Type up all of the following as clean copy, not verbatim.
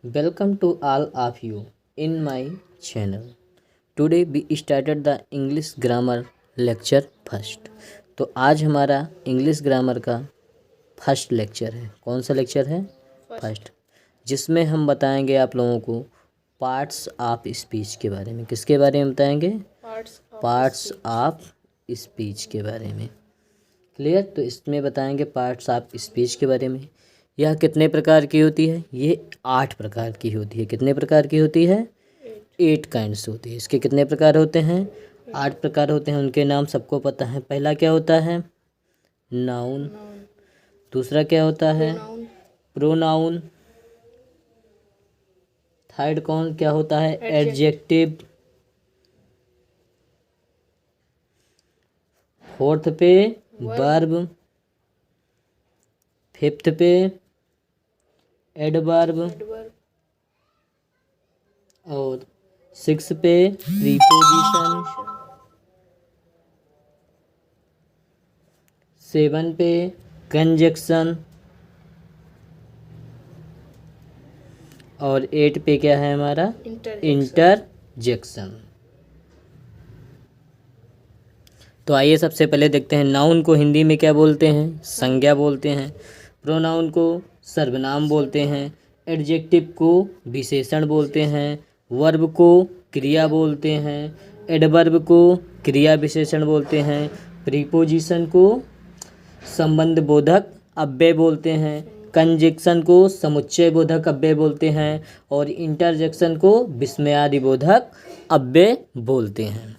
Welcome to all of you in my channel. Today we started the English grammar lecture first. तो आज हमारा English grammar का first lecture है। कौन सा लेक्चर है? फर्स्ट, जिसमें हम बताएंगे आप लोगों को पार्ट्स ऑफ स्पीच के बारे में। किसके बारे में बताएंगे? पार्ट्स ऑफ स्पीच के बारे में। क्लियर? तो इसमें बताएंगे पार्ट्स ऑफ स्पीच के बारे में। यह कितने प्रकार की होती है? ये 8 प्रकार की होती है। कितने प्रकार की होती है? 8 काइंड्स होती है। इसके कितने प्रकार होते हैं? 8 प्रकार होते हैं। उनके नाम सबको पता है। पहला क्या होता है? नाउन। दूसरा क्या होता है? प्रोनाउन। थर्ड कौन क्या होता है? एडजेक्टिव। फोर्थ पे वर्ब। फिफ्थ पे एडवर्ब। और 6 पे प्रीपोजिशन। 7 पे कंजक्शन। और 8 पे क्या है हमारा? इंटरजेक्शन। तो आइए सबसे पहले देखते हैं। नाउन को हिंदी में क्या बोलते हैं? संज्ञा बोलते हैं। प्रोनाउन को सर्वनाम बोलते हैं। एडजेक्टिव को विशेषण बोलते हैं। वर्ब को क्रिया बोलते हैं। एडवर्ब को क्रिया विशेषण बोलते हैं। प्रीपोजिशन को संबंध बोधक अव्यय बोलते हैं। कंजक्शन को समुच्चय बोधक अव्यय बोलते हैं। और इंटरजेक्शन को विस्मयादि बोधक अव्यय बोलते हैं।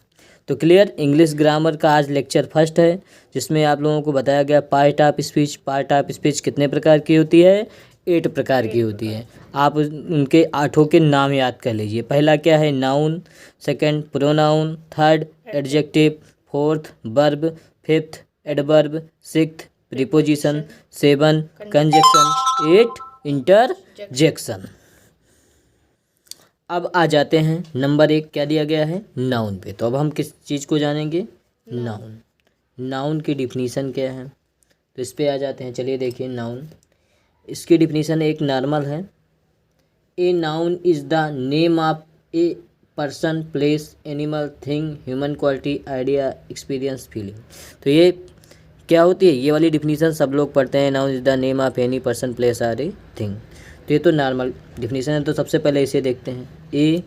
तो क्लियर? इंग्लिश ग्रामर का आज लेक्चर फर्स्ट है, जिसमें आप लोगों को बताया गया part of speech. Part of speech कितने प्रकार की होती है? 8 प्रकार की होती है। आप उनके 8 के नाम याद कर लीजिए। पहला क्या है? Noun. Second pronoun. Third adjective. Fourth verb. Fifth adverb. Sixth preposition. 7 conjunction. 8 interjection. अब आ जाते हैं नंबर 1 क्या दिया गया है? नाउन पे। तो अब हम किस चीज़ को जानेंगे? नाउन। नाउन की डिफिनीशन क्या है? तो इस पे आ जाते हैं। चलिए देखिए नाउन। इसकी डिफिनीशन एक नॉर्मल है। A noun is the name of a person, place, animal, thing, human quality, idea, experience, feeling. तो ये क्या होती है? ये वाली डिफिनीशन सब लोग पढ़ते हैं। Noun is the name of any person, place or a thing. तो ये तो नॉर्मल डिफिनीशन है। तो सबसे पहले इसे देखते हैं। A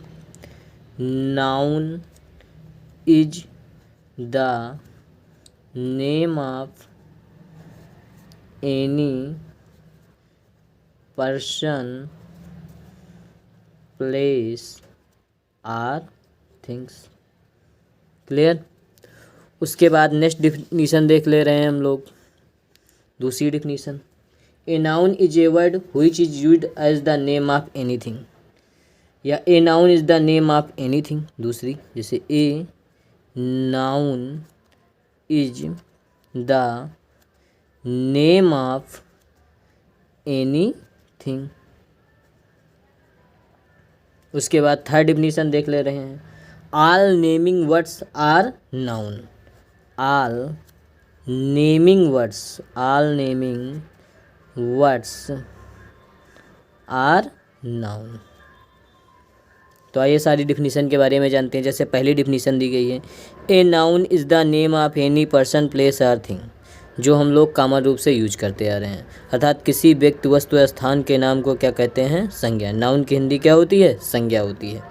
noun is the name of any person, place or things. Clear? उसके बाद नेक्स्ट डिफिनीशन देख ले रहे हैं हम लोग। दूसरी definition, a noun is a word which is used as the name of anything. या a noun is the name of anything. दूसरी जैसे a noun is the name of anything. उसके बाद थर्ड डिफिनीशन देख ले रहे हैं। All naming words are noun. All naming words, all naming words are noun. तो आइए सारी डिफिनीशन के बारे में जानते हैं। जैसे पहली डिफिनीशन दी गई है, a noun is the name of any person, place or thing, जो हम लोग कॉमन रूप से यूज करते आ रहे हैं। अर्थात किसी व्यक्ति, वस्तु या स्थान के नाम को क्या कहते हैं? संज्ञा। नाउन की हिंदी क्या होती है? संज्ञा होती है।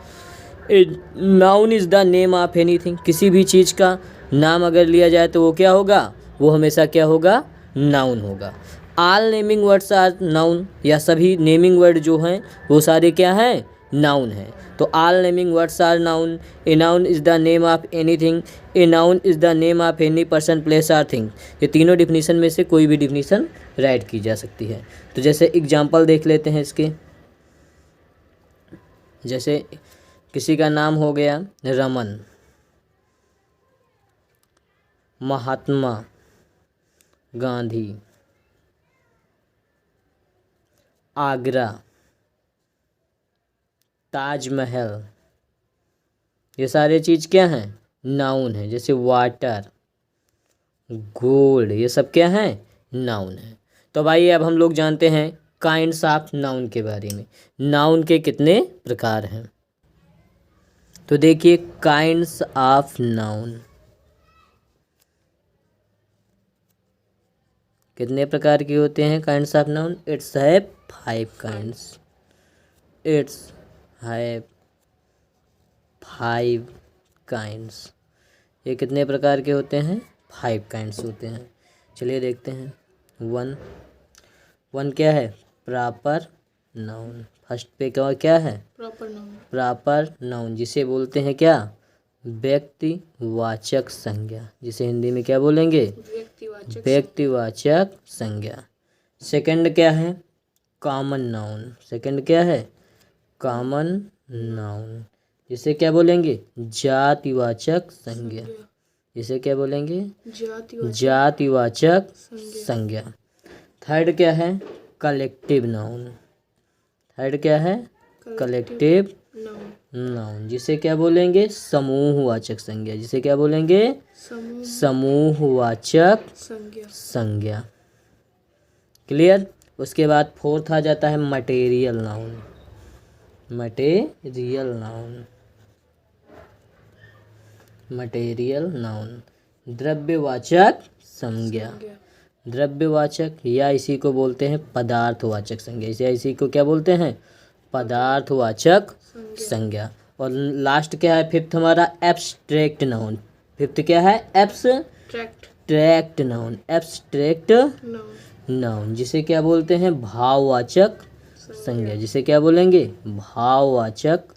A noun is the name of anything. किसी भी चीज़ का नाम अगर लिया जाए तो वो क्या होगा? वो हमेशा क्या होगा? नाउन होगा। All naming words are noun, या सभी नेमिंग वर्ड जो हैं वो सारे क्या हैं? नाउन है। तो all naming words are noun. A noun is the name of anything. A noun is the name of any person, place or thing. ये तीनों डिफिनीशन में से कोई भी डिफिनीशन राइट की जा सकती है। तो जैसे एग्जांपल देख लेते हैं इसके। जैसे किसी का नाम हो गया रमन, महात्मा गांधी, आगरा, ताजमहल, ये सारे चीज़ क्या हैं? नाउन है। जैसे वाटर, गोल्ड, ये सब क्या हैं? नाउन है। तो भाई अब हम लोग जानते हैं काइंड्स ऑफ नाउन के बारे में। नाउन के कितने प्रकार हैं, तो देखिए काइंड्स ऑफ नाउन कितने प्रकार के होते हैं। काइंड्स ऑफ नाउन, इट्स है 5 काइंड्स। इट्स है 5 काइंड्स। ये कितने प्रकार के होते हैं, 5 काइंड्स होते हैं। चलिए देखते हैं। वन क्या है, प्रॉपर नाउन। फर्स्ट पे क्या है, प्रॉपर नाउन। प्रॉपर नाउन जिसे बोलते हैं क्या, व्यक्तिवाचक संज्ञा, जिसे हिंदी में क्या बोलेंगे, व्यक्तिवाचक संज्ञा। सेकंड क्या है, कॉमन नाउन। सेकंड क्या है, कॉमन नाउन, जिसे क्या बोलेंगे, जातिवाचक संज्ञा। जिसे क्या बोलेंगे, जातिवाचक संज्ञा। थर्ड क्या है, कलेक्टिव नाउन। थर्ड क्या है, कलेक्टिव नाउन, जिसे क्या बोलेंगे, समूहवाचक संज्ञा। जिसे क्या बोलेंगे, समूहवाचक संज्ञा। क्लियर। उसके बाद फोर्थ आ जाता है material noun. Material noun, material noun, द्रव्यवाचक संज्ञा। द्रव्यवाचक, या इसी को बोलते हैं पदार्थवाचक संज्ञा। इसी को क्या बोलते हैं, पदार्थवाचक संज्ञा। और लास्ट क्या है, फिफ्थ हमारा एब्स्ट्रैक्ट नाउन। फिफ्थ क्या है, एब्स्ट्रैक्ट नाउन। एब्स्ट्रैक्ट नाउन, जिसे क्या बोलते हैं, भाववाचक संज्ञा। जिसे क्या बोलेंगे, भाववाचक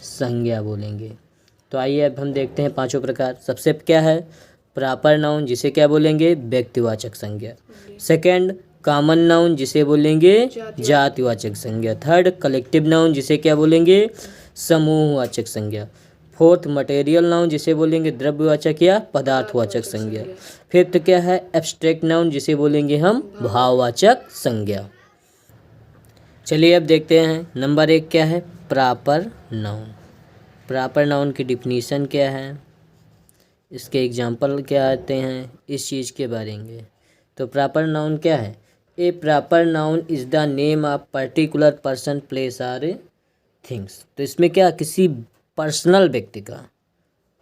संज्ञा बोलेंगे। तो आइए अब हम देखते हैं पांचों प्रकार। सबसे क्या है, प्रॉपर नाउन, जिसे क्या बोलेंगे, व्यक्तिवाचक संज्ञा। सेकंड, कॉमन नाउन, जिसे बोलेंगे जातिवाचक संज्ञा। थर्ड, कलेक्टिव नाउन, जिसे क्या बोलेंगे, समूहवाचक संज्ञा। फोर्थ, मटेरियल नाउन, जिसे बोलेंगे द्रव्यवाचक या पदार्थवाचक संज्ञा। फिफ्थ क्या है, एब्स्ट्रैक्ट नाउन, जिसे बोलेंगे हम भाववाचक संज्ञा। चलिए अब देखते हैं। नंबर 1 क्या है, प्रॉपर नाउन। प्रॉपर नाउन की डिफिनीशन क्या है, इसके एग्जाम्पल क्या आते हैं, इस चीज़ के बारे में। तो प्रॉपर नाउन क्या है, a proper noun is the name of particular person, place और थिंग्स। तो इसमें क्या, किसी पर्सनल व्यक्ति का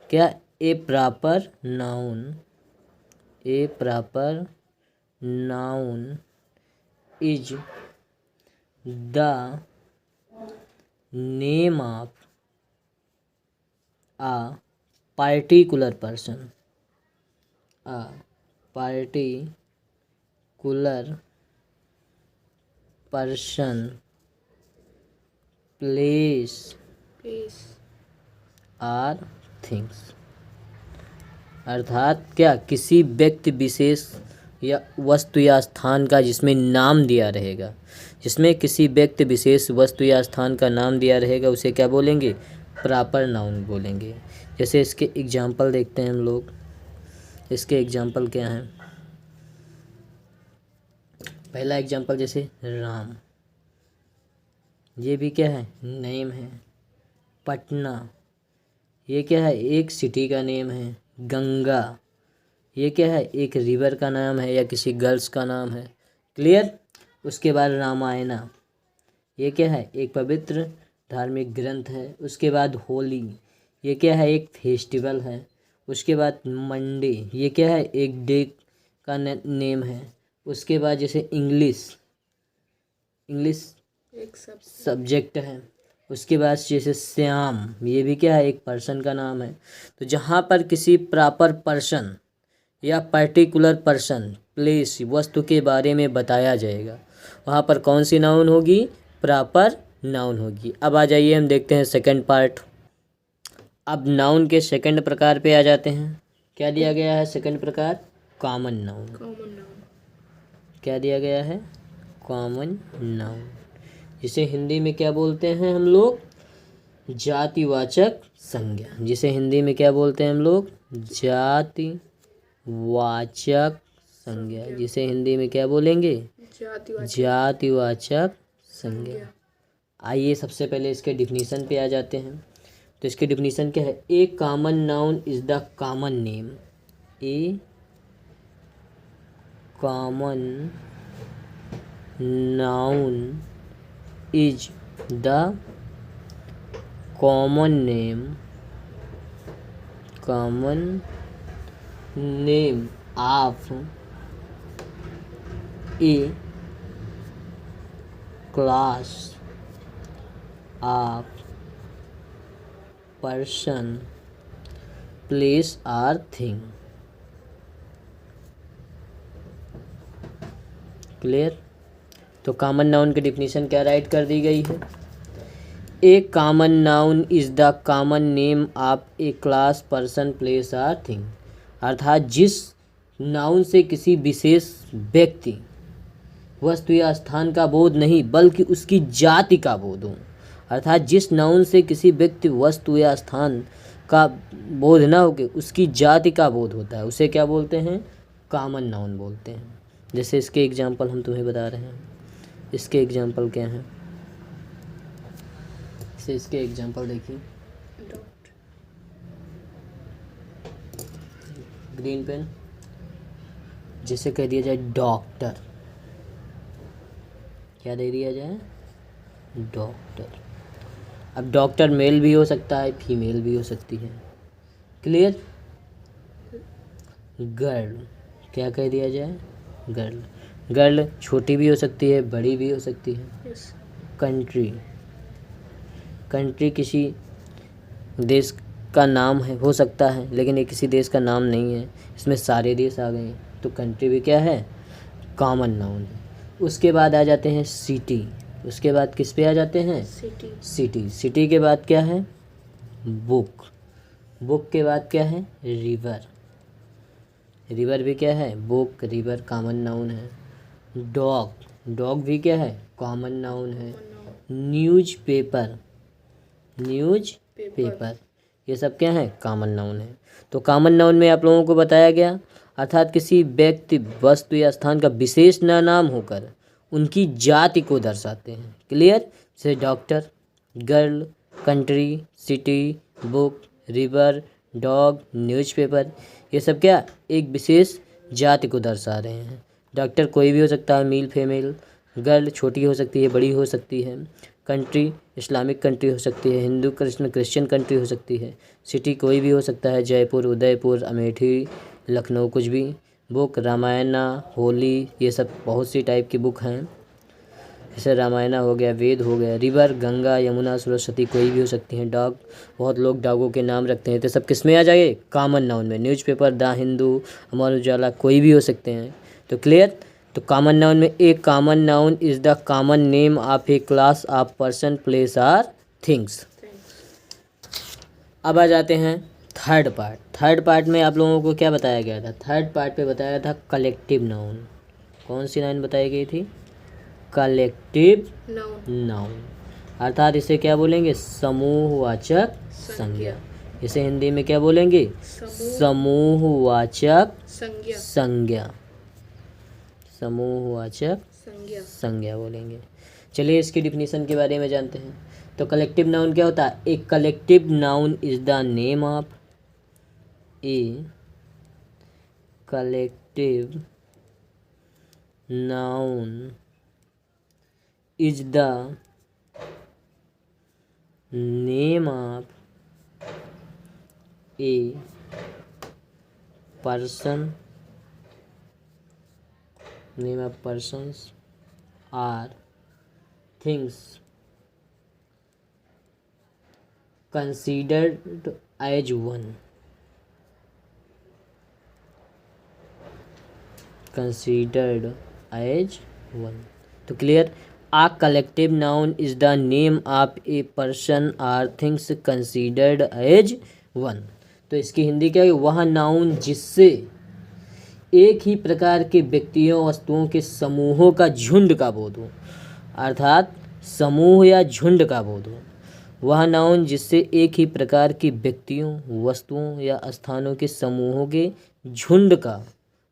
क्या, a proper noun, a proper noun is the name of a particular person, a particular person, place or things। अर्थात क्या, किसी व्यक्ति विशेष या वस्तु या स्थान का जिसमें नाम दिया रहेगा। जिसमें किसी व्यक्ति विशेष वस्तु या स्थान का नाम दिया रहेगा उसे क्या बोलेंगे, प्रॉपर नाउन बोलेंगे। जैसे इसके एग्जाम्पल देखते हैं हम लोग। इसके एग्जाम्पल क्या हैं, पहला एग्जाम्पल जैसे राम, ये भी क्या है, नेम है। पटना, ये क्या है, एक सिटी का नेम है। गंगा, ये क्या है, एक रिवर का नाम है या किसी गर्ल्स का नाम है। क्लियर। उसके बाद रामायणा, ये क्या है, एक पवित्र धार्मिक ग्रंथ है। उसके बाद होली, ये क्या है, एक फेस्टिवल है। उसके बाद मंडे, ये क्या है, एक डे का नेम है। उसके बाद जैसे इंग्लिश एक सब्जेक्ट है। उसके बाद जैसे श्याम, ये भी क्या है, एक पर्सन का नाम है। तो जहाँ पर किसी प्रॉपर पर्सन या पर्टिकुलर पर्सन, प्लेस, वस्तु के बारे में बताया जाएगा, वहाँ पर कौन सी नाउन होगी, प्रॉपर नाउन होगी। अब आ जाइए हम देखते हैं सेकंड पार्ट। अब नाउन के सेकंड प्रकार पे आ जाते हैं। क्या दिया गया है सेकंड प्रकार, कॉमन नाउन। क्या दिया गया है, कॉमन नाउन, जिसे हिंदी में क्या बोलते हैं हम लोग, जातिवाचक संज्ञा। जिसे हिंदी में क्या बोलते हैं हम लोग, जातिवाचक संज्ञा। जिसे हिंदी में क्या बोलेंगे, जातिवाचक संज्ञा। आइए सबसे पहले इसके डिफिनीशन पे आ जाते हैं। तो इसके डिफिनीशन क्या है, a common noun is the common name. A common noun is the common name of a class of person, place or thing। Clear. तो कॉमन नाउन की डिफिनीशन क्या राइट कर दी गई है? A common noun is the common name of a class, person, place और thing. अर्थात जिस नाउन से किसी विशेष व्यक्ति, वस्तु या स्थान का बोध नहीं बल्कि उसकी जाति का बोध हो। अर्थात जिस नाउन से किसी व्यक्ति, वस्तु या स्थान का बोध ना हो के उसकी जाति का बोध होता है, उसे क्या बोलते हैं? कॉमन नाउन बोलते हैं। जैसे इसके एग्जाम्पल हम तुम्हें बता रहे हैं। इसके एग्जाम्पल क्या हैं? इसके एग्जाम्पल देखिए। ग्रीन पेन, जिसे कह दिया जाए डॉक्टर, क्या दे दिया जाए? डॉक्टर। अब डॉक्टर मेल भी हो सकता है, फीमेल भी हो सकती है। क्लियर। गर्ल, क्या कह दिया जाए? गर्ल। गर्ल छोटी भी हो सकती है, बड़ी भी हो सकती है। कंट्री, कंट्री किसी देश का नाम है, हो सकता है, लेकिन ये किसी देश का नाम नहीं है। इसमें सारे देश आ गए, तो कंट्री भी क्या है? कॉमन नाउन है। उसके बाद आ जाते हैं सिटी। उसके बाद किस पे आ जाते हैं? सिटी। सिटी के बाद क्या है? बुक। बुक के बाद क्या है? रिवर। रिवर भी क्या है? बुक, रिवर कॉमन नाउन है। डॉग, डॉग भी क्या है? कॉमन नाउन है। न्यूज पेपर, न्यूज पेपर, ये सब क्या है? कॉमन नाउन है। तो कॉमन नाउन में आप लोगों को बताया गया, अर्थात किसी व्यक्ति, वस्तु या स्थान का विशेष नाम होकर उनकी जाति को दर्शाते हैं। क्लियर। जैसे doctor, girl, country, city, book, river, dog, newspaper, ये सब क्या? एक विशेष जाति को दर्शा रहे हैं। डॉक्टर कोई भी हो सकता है, मेल फीमेल। गर्ल छोटी हो सकती है, बड़ी हो सकती है। कंट्री इस्लामिक कंट्री हो सकती है, हिंदू क्रिश्चियन कंट्री हो सकती है। सिटी कोई भी हो सकता है, जयपुर, उदयपुर, अमेठी, लखनऊ, कुछ भी। बुक रामायणा, होली, ये सब बहुत सी टाइप की बुक हैं। जैसे रामायणा हो गया, वेद हो गया। रिवर गंगा, यमुना, सरस्वती कोई भी हो सकती हैं। डॉग, बहुत लोग डॉगों के नाम रखते हैं, तो सब किस में आ जाएंगे? कॉमन नाउन में। न्यूज़पेपर, द हिंदू, अमर उजाला कोई भी हो सकते हैं। तो क्लियर। तो कॉमन नाउन में एक common noun is the common name of a class of person, place or things. अब आ जाते हैं थर्ड पार्ट। थर्ड पार्ट में आप लोगों को क्या बताया गया था? थर्ड पार्ट पे बताया था कलेक्टिव नाउन। कौन सी नाउन बताई गई थी? Collective noun. अर्थात इसे क्या बोलेंगे? समूहवाचक संज्ञा। इसे हिंदी में क्या बोलेंगे? समूहवाचक संज्ञा। समूहवाचक संज्ञा बोलेंगे। चलिए इसकी डिफिनीशन के बारे में जानते हैं। तो कलेक्टिव नाउन क्या होता है? A collective noun is the name of a collective noun is the name of a person, name of persons or things considered as one, considered as one। तो clear. A collective noun is the name of a person or things considered as one. तो इसकी हिंदी क्या है? वह noun जिससे एक ही प्रकार के व्यक्तियों, वस्तुओं के समूहों का झुंड का बोध हो। अर्थात समूह या झुंड का बोध हो। वह नाउन जिससे एक ही प्रकार के व्यक्तियों, वस्तुओं या स्थानों के समूहों के झुंड का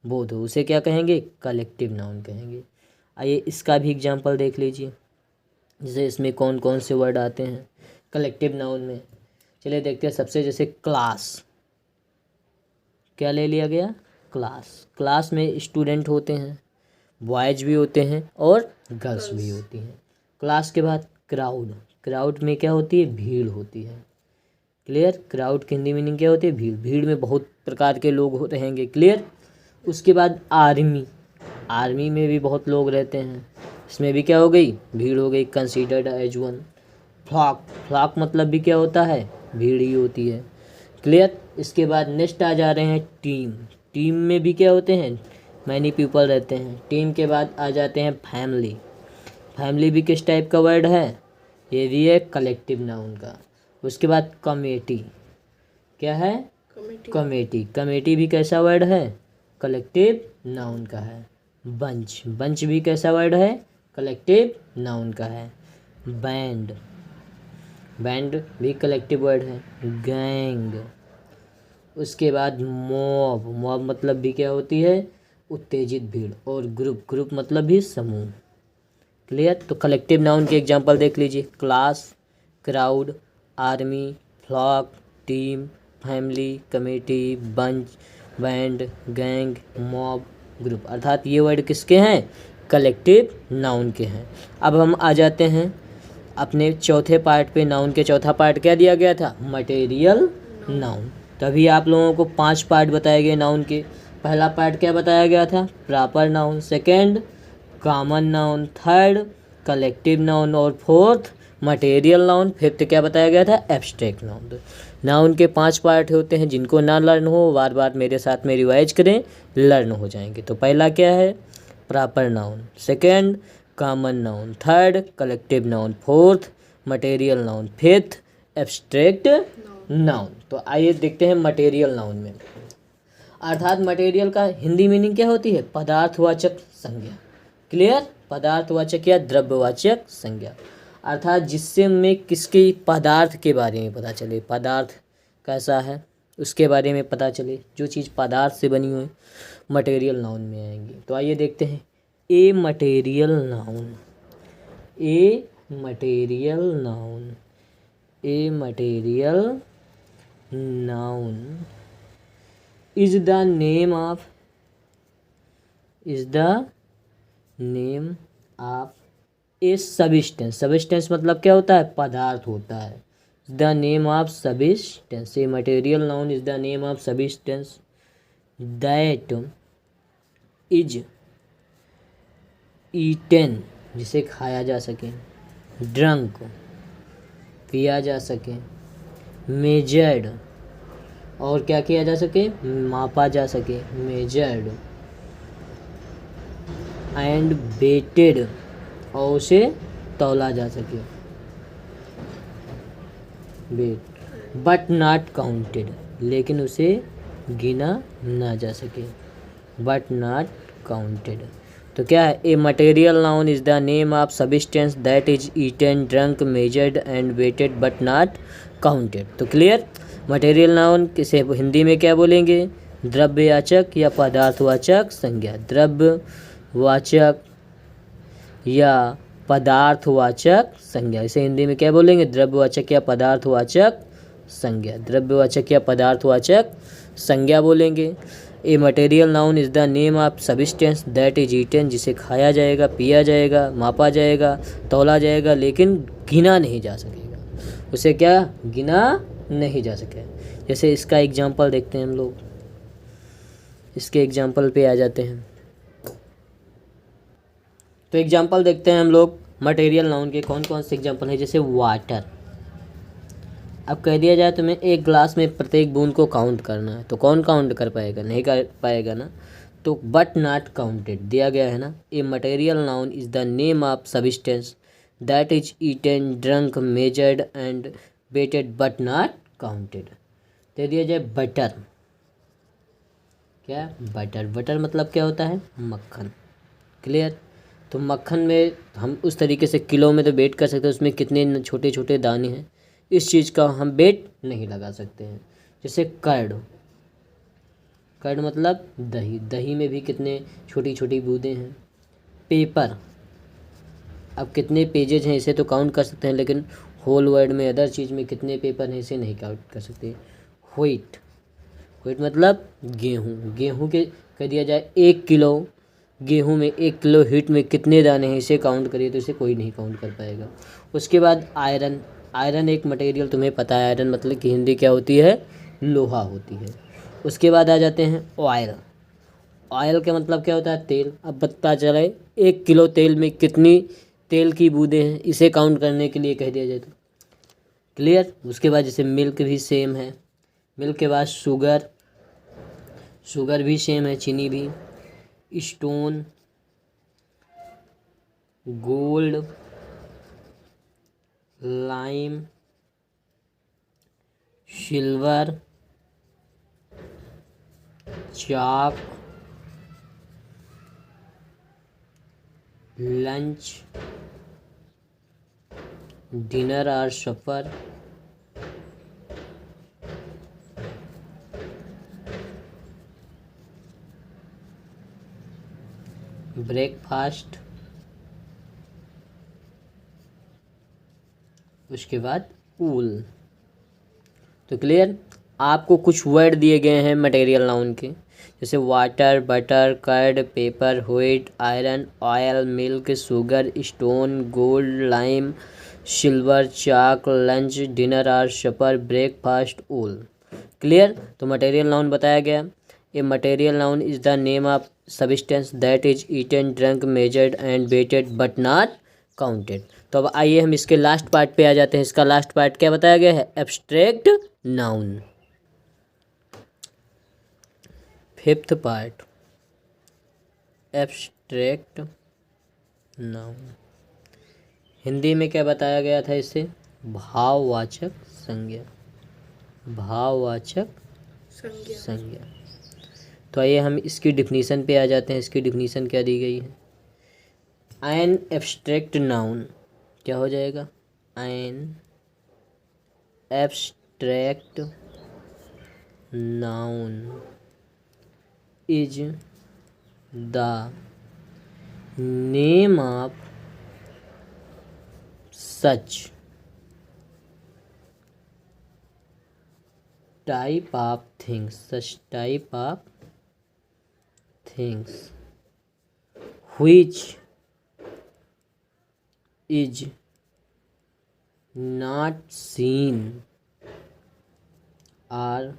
बोध हो, उसे क्या कहेंगे? कलेक्टिव नाउन कहेंगे। आइए इसका भी एग्जाम्पल देख लीजिए। जैसे इसमें कौन कौन से वर्ड आते हैं कलेक्टिव नाउन में। चलिए देखते हैं। सबसे जैसे क्लास, क्या ले लिया गया? क्लास। क्लास में स्टूडेंट होते हैं, बॉयज़ भी होते हैं और गर्ल्स भी होती हैं। क्लास के बाद क्राउड, क्राउड में क्या होती है, भीड़ होती है। क्लियर, क्राउड की हिंदी मीनिंग क्या होती है, भीड़। भीड़ में बहुत प्रकार के लोग रहेंगे। क्लियर। उसके बाद आर्मी, आर्मी में भी बहुत लोग रहते हैं, इसमें भी क्या हो गई, भीड़ हो गई। Considered as one. Flock, flock मतलब भी क्या होता है, भीड़ ही होती है। क्लियर। इसके बाद नेक्स्ट आ जा रहे हैं टीम, टीम में भी क्या होते हैं, मैनी पीपल रहते हैं। टीम के बाद आ जाते हैं फैमिली, फैमिली भी किस टाइप का वर्ड है, ये भी है कलेक्टिव नाउन का। उसके बाद कमेटी, क्या है, कमेटी, कमेटी भी कैसा वर्ड है, कलेक्टिव नाउन का है। बंच, बंच भी कैसा वर्ड है, कलेक्टिव नाउन का है। बैंड, बैंड भी कलेक्टिव वर्ड है। गैंग, उसके बाद मॉब, मॉब मतलब भी क्या होती है, उत्तेजित भीड़। और ग्रुप, ग्रुप मतलब भी समूह। क्लियर। तो कलेक्टिव नाउन के एग्जांपल देख लीजिए, class, crowd, army, flock, team, family, committee, bunch, band, gang, mob, group. अर्थात ये वर्ड किसके हैं, कलेक्टिव नाउन के हैं। अब हम आ जाते हैं अपने चौथे पार्ट पे। नाउन के चौथा पार्ट क्या दिया गया था, मटेरियल नाउन। तभी आप लोगों को 5 पार्ट बताए गए नाउन के। पहला पार्ट क्या बताया गया था, proper noun. Second common noun. Third collective noun. और फोर्थ मटेरियल नाउन। फिफ्थ क्या बताया गया था, एब्स्ट्रैक्ट नाउन। नाउन के 5 पार्ट होते हैं, जिनको ना लर्न हो बार बार मेरे साथ में रिवाइज करें, लर्न हो जाएंगे। तो पहला क्या है, proper noun. Second common noun. Third collective noun. Fourth material noun. Fifth abstract noun. तो आइए देखते हैं मटेरियल नाउन में। अर्थात मटेरियल का हिंदी मीनिंग क्या होती है, पदार्थवाचक संज्ञा। क्लियर, पदार्थवाचक या द्रव्यवाचक संज्ञा। अर्थात जिससे हमें किसके पदार्थ के बारे में पता चले, पदार्थ कैसा है उसके बारे में पता चले। जो चीज़ पदार्थ से बनी हुई मटेरियल नाउन में आएंगी। तो आइए देखते हैं ए material noun. A material noun, A material noun is the name of, is the name of a substance। substance मतलब क्या होता है, पदार्थ होता है। the name of substance, a material noun is the name of substance that is eaten, जिसे खाया जा सके, drunk पिया जा सके, measured और क्या किया जा सके, मापा जा सके, मेजर्ड, एंड वेटेड और उसे तौला जा सके, वेट, बट नॉट काउंटेड लेकिन उसे गिना ना जा सके, बट नॉट काउंटेड। तो क्या है, a material noun is the name of substance that is eaten, drunk, measured and weighted but not counted. तो क्लियर, मटेरियल नाउन किसे हिंदी में क्या बोलेंगे, द्रव्यवाचक या पदार्थवाचक संज्ञा। द्रव्यवाचक या पदार्थवाचक संज्ञा, इसे हिंदी में क्या बोलेंगे, द्रव्यवाचक या पदार्थवाचक संज्ञा। द्रव्यवाचक या पदार्थवाचक संज्ञा बोलेंगे। A material noun is the name of substance that is eaten, जिसे खाया जाएगा, पिया जाएगा, मापा जाएगा, तौला जाएगा लेकिन गिना नहीं जा सकेगा, उसे क्या गिना नहीं जा सके। जैसे इसका एग्जाम्पल देखते हैं हम लोग, इसके एग्जाम्पल पे आ जाते हैं। तो एग्जाम्पल देखते हैं हम लोग मटेरियल नाउन के कौन कौन से एग्जाम्पल हैं। जैसे वाटर, अब कह दिया जाए तुम्हें एक ग्लास में प्रत्येक बूंद को काउंट करना है, तो कौन काउंट कर पाएगा, नहीं कर पाएगा ना। तो बट नॉट काउंटेड दिया गया है ना। A material noun is the name of substance that is eaten, drunk, measured and weighted but not counted. दे दिया जाए बटर, क्या बटर, बटर मतलब क्या होता है, मक्खन। क्लियर, तो मक्खन में हम उस तरीके से किलो में तो वेट कर सकते हैं, उसमें कितने छोटे छोटे दाने हैं इस चीज़ का हम वेट नहीं लगा सकते हैं। जैसे कर्ड, कर्ड मतलब दही, दही में भी कितने छोटी छोटी बूंदें हैं। पेपर, अब कितने पेजेज हैं इसे तो काउंट कर सकते हैं, लेकिन होल वर्ड में अदर चीज़ में कितने पेपर हैं इसे नहीं काउंट कर सकते। व्हीट, व्हीट मतलब गेहूँ, गेहूँ के कह दिया जाए 1 किलो गेहूं में 1 किलो हीट में कितने दाने हैं, इसे काउंट करिए तो इसे कोई नहीं काउंट कर पाएगा। उसके बाद आयरन, आयरन एक मटेरियल तुम्हें पता है, आयरन मतलब कि हिंदी क्या होती है, लोहा होती है। उसके बाद आ जाते हैं ऑयल, ऑयल का मतलब क्या होता है, तेल। अब पता चले 1 किलो तेल में कितनी तेल की बूंदें हैं, इसे काउंट करने के लिए कह दिया जाए तो क्लियर। उसके बाद जैसे मिल्क भी सेम है, मिल्क के बाद शुगर, शुगर भी सेम है, चीनी भी। Stone, gold, lime, silver, chalk, lunch, dinner और सफर, ब्रेकफास्ट। उसके बाद कूल। तो क्लियर। आपको कुछ वर्ड दिए गए हैं मटेरियल नाउन के, जैसे water, butter, curd, paper, wheat, iron, oil, milk, sugar, stone, gold, lime, silver, chalk, lunch, dinner और सपर, ब्रेकफास्ट, ऊल। क्लियर। तो मटेरियल नाउन बताया गया। A material noun is the name of substance that is eaten, drunk, measured and weighted but not counted. तो अब आइए हम इसके last part पे आ जाते हैं। इसका लास्ट पार्ट क्या बताया गया है, abstract noun. Fifth part, abstract noun. Hindi में क्या बताया गया था इसे, भाववाचक संज्ञा, भाववाचक संज्ञा। तो आइए हम इसकी डिफिनीशन पे आ जाते हैं। इसकी डिफिनीशन क्या दी गई है, एन एब्स्ट्रैक्ट नाउन, क्या हो जाएगा, N abstract noun is the name of such type of things, such type of things which is not seen or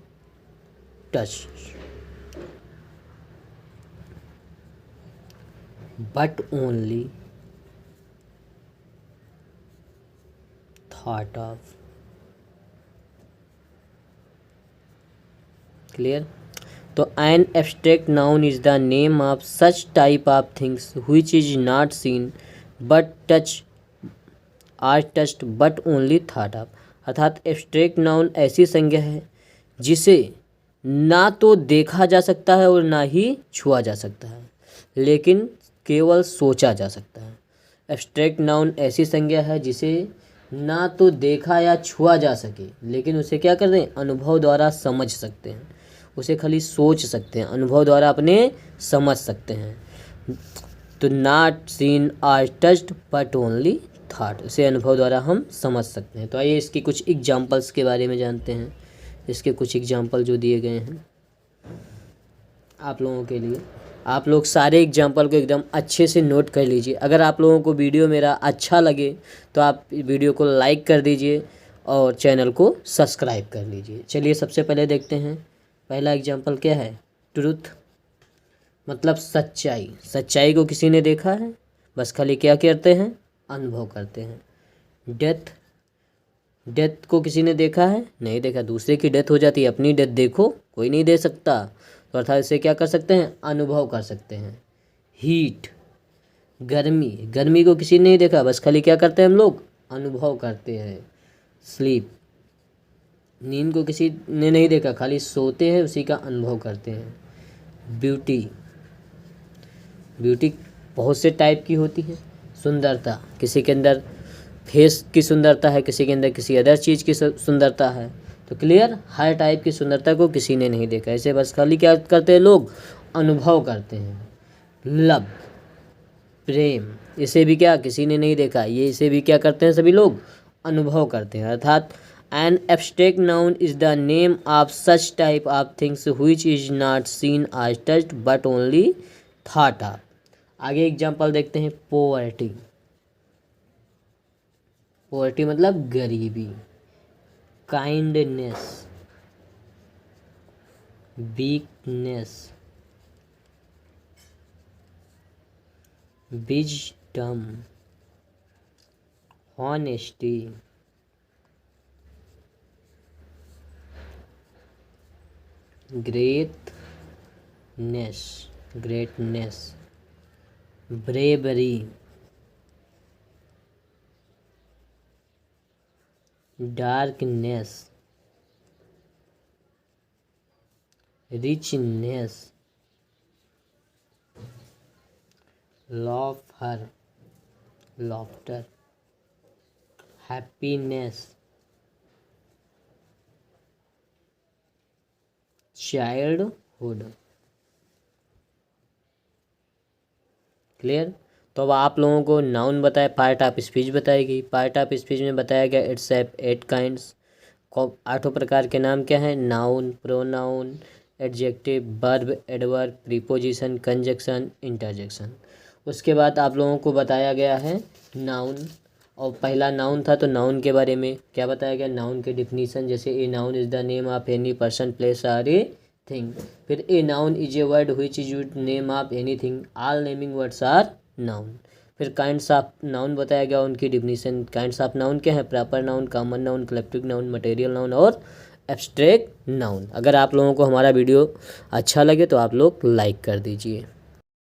touched but only thought of। Clear. तो an abstract noun is the name of such type of things which is not seen but touch or touched but only thought of. अर्थात abstract noun ऐसी संज्ञा है जिसे ना तो देखा जा सकता है और ना ही छुआ जा सकता है, लेकिन केवल सोचा जा सकता है। एब्स्ट्रैक्ट नाउन ऐसी संज्ञा है जिसे ना तो देखा या छुआ जा सके, लेकिन उसे क्या कर दें, अनुभव द्वारा समझ सकते हैं, उसे खाली सोच सकते हैं, अनुभव द्वारा अपने समझ सकते हैं। तो not seen or touched but only thought, उसे अनुभव द्वारा हम समझ सकते हैं। तो आइए इसकी कुछ एग्जांपल्स के बारे में जानते हैं। इसके कुछ एग्जांपल जो दिए गए हैं आप लोगों के लिए, आप लोग सारे एग्जांपल को एकदम अच्छे से नोट कर लीजिए। अगर आप लोगों को वीडियो मेरा अच्छा लगे तो आप वीडियो को लाइक कर दीजिए और चैनल को सब्सक्राइब कर लीजिए। चलिए सबसे पहले देखते हैं। पहला एग्जांपल क्या है, ट्रुथ मतलब सच्चाई। सच्चाई को किसी ने देखा है, बस खाली क्या करते हैं, अनुभव करते हैं। डेथ, डेथ को किसी ने देखा है, नहीं देखा। दूसरे की डेथ हो जाती है, अपनी डेथ देखो कोई नहीं दे सकता, तो अर्थात इसे क्या कर सकते हैं, अनुभव कर सकते हैं। हीट, गर्मी, गर्मी को किसी ने नहीं देखा, बस खाली क्या करते हैं हम लोग, अनुभव करते हैं। स्लीप, नींद को किसी ने नहीं देखा, खाली सोते हैं, उसी का अनुभव करते हैं। ब्यूटी, ब्यूटी बहुत से टाइप की होती है। सुंदरता, किसी के अंदर फेस की सुंदरता है, किसी के अंदर किसी अदर चीज़ की सुंदरता है। तो क्लियर, हर टाइप की सुंदरता को किसी ने नहीं देखा, ऐसे बस खाली क्या करते हैं लोग, अनुभव करते हैं। लव, प्रेम, इसे भी क्या किसी ने नहीं देखा, ये इसे भी क्या करते हैं सभी लोग, अनुभव करते हैं। अर्थात an abstract noun is the name of such type of things which is not seen और touched but only thought of. आगे एग्जाम्पल देखते हैं। पोवर्टी, पोवर्टी मतलब गरीबी। Kindness, weakness. Wisdom, honesty. Greatness, greatness. Bravery, darkness. Richness. लॉफर, laughter. Happiness. Childhood. Clear. तो अब आप लोगों को नाउन बताया, पार्ट ऑफ स्पीच बताएगी। पार्ट ऑफ स्पीच में बताया गया इट्स हैव 8 काइंड्स। 8 प्रकार के नाम क्या हैं? Noun, pronoun, adjective, verb, adverb, preposition, conjunction, interjection. उसके बाद आप लोगों को बताया गया है नाउन, और पहला नाउन था तो नाउन के बारे में क्या बताया गया? नाउन के डिफिनीशन, जैसे a noun is the name of any person, place और ए थिंग। फिर a noun is a word which is used name of anything, all naming words are noun. फिर काइंड्स ऑफ नाउन बताया गया, उनकी definition. Kinds of noun क्या है? Proper noun, common noun, collective noun, material noun और abstract noun. अगर आप लोगों को हमारा वीडियो अच्छा लगे तो आप लोग लाइक कर दीजिए।